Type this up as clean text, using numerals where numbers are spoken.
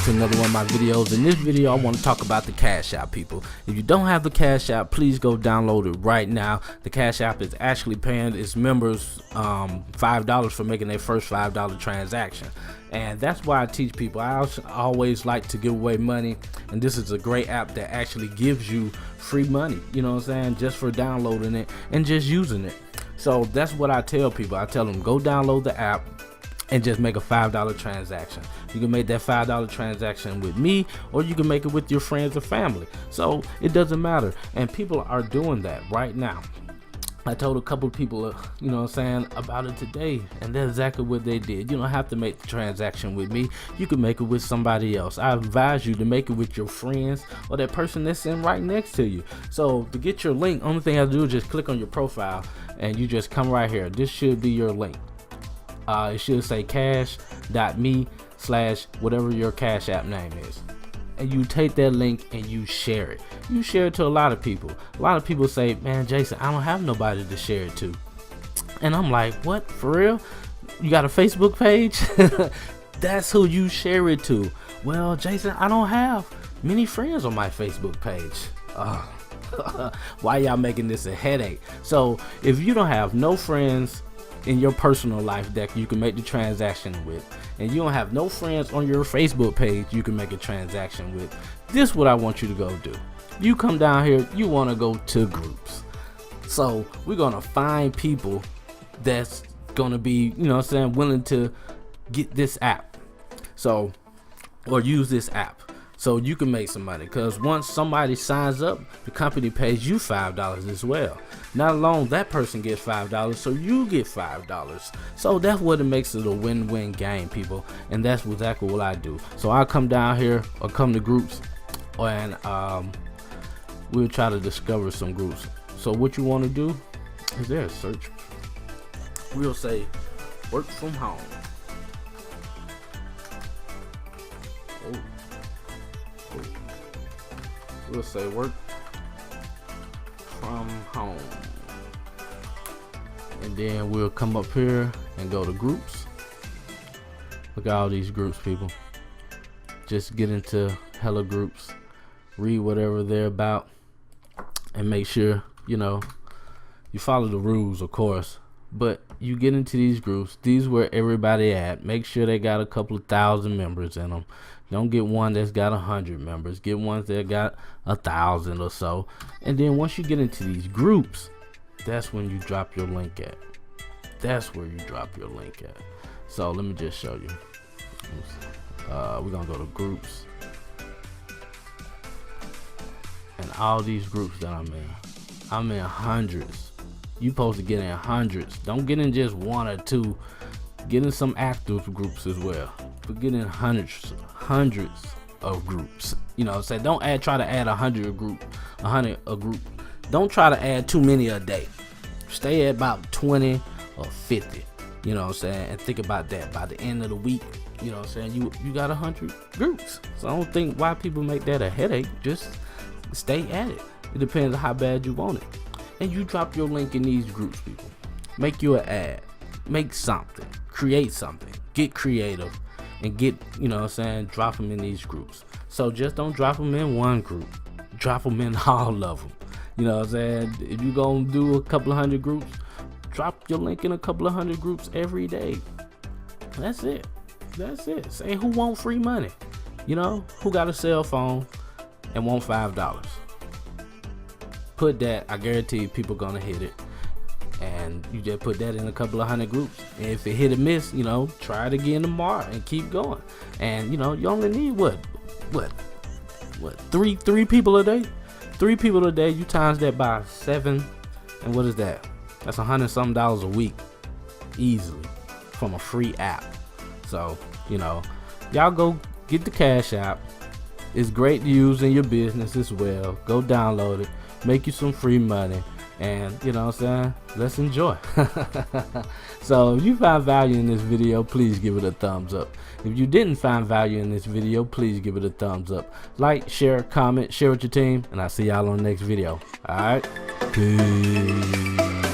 to another one of my videos. In this video, I want to talk about the Cash App, people. If you don't have the Cash App, please go download it right now. The Cash App is actually paying its members $5 for making their first $5 transaction. And that's why I teach people. I always like to give away money, and this is a great app that actually gives you free money, you know what I'm saying, just for downloading it and just using it. So that's what I tell people. I tell them, go download the app and just make a $5 transaction. You can make that $5 transaction with me, or you can make it with your friends or family. So it doesn't matter, and people are doing that right now. I told a couple of people, you know what I'm saying, about it today, and that's exactly what they did. You don't have to make the transaction with me. You can make it with somebody else. I advise you to make it with your friends or that person that's sitting right next to you. So to get your link, only thing I have to do is just click on your profile, and you just come right here. This should be your link. It should say cash.me/whatever your Cash App name is. And you take that link and you share it. You share it to a lot of people. A lot of people say, man, Jason, I don't have nobody to share it to. And I'm like, what? For real? You got a Facebook page? That's who you share it to. Well, Jason, I don't have many friends on my Facebook page. Why y'all making this a headache? So if you don't have no friends in your personal life that you can make the transaction with, and you don't have no friends on your Facebook page you can make a transaction with, this is what I want you to go do. You come down here, you want to go to groups. So we're gonna find people that's gonna be, you know what I'm saying, willing to get this app, so, or use this app, so you can make some money. Because once somebody signs up, the company pays you $5 as well. Not alone that person gets $5, so you get $5. So that's what it makes it a win-win game, people. And that's exactly what I do. So I come down here or come to groups, and we'll try to discover some groups. So what you want to do is there a search. We'll say work from home. We'll say work from home, and then we'll come up here and go to groups. Look at all these groups, people. Just get into hella groups, read whatever they're about, and make sure, you know, you follow the rules, of course. But you get into these groups, these where everybody at. Make sure they got a couple of thousand members in them. Don't get one that's got 100 members. Get ones that got 1,000 or so. And then once you get into these groups, that's when you drop your link at. That's where you drop your link at. So let me just show you. We're gonna go to groups, and all these groups that I'm in hundreds. You supposed to get in hundreds. Don't get in just one or two. Get in some active groups as well. But get in hundreds of groups. You know, say don't try to add 100 a group. Don't try to add too many a day. Stay at about 20 or 50. You know what I'm saying? And think about that. By the end of the week, you know what I'm saying, you got 100 groups. So I don't think why people make that a headache. Just stay at it. It depends on how bad you want it. And you drop your link in these groups, people. Make you an ad. Make something. Create something. Get creative. And get, you know what I'm saying, drop them in these groups. So just don't drop them in one group. Drop them in all of them. You know what I'm saying? If you're going to do a couple of 100 groups, drop your link in a couple of 100 groups every day. That's it. That's it. Say who want free money? You know, who got a cell phone and want $5? Put that, I guarantee people gonna hit it. And you just put that in a couple of 100 groups. And if it hit or miss, you know, try it again tomorrow and keep going. And you know, you only need what three people a day? 3 people a day. You times that by 7, and what is that? That's $100-something a week, easily, from a free app. So you know, y'all go get the Cash App. It's great to use in your business as well. Go download it. Make you some free money, and you know what I'm saying, let's enjoy. So if you find value in this video, please give it a thumbs up. If you didn't find value in this video, please give it a thumbs up. Like, share, comment, share with your team, and I'll see y'all on the next video. All right, peace.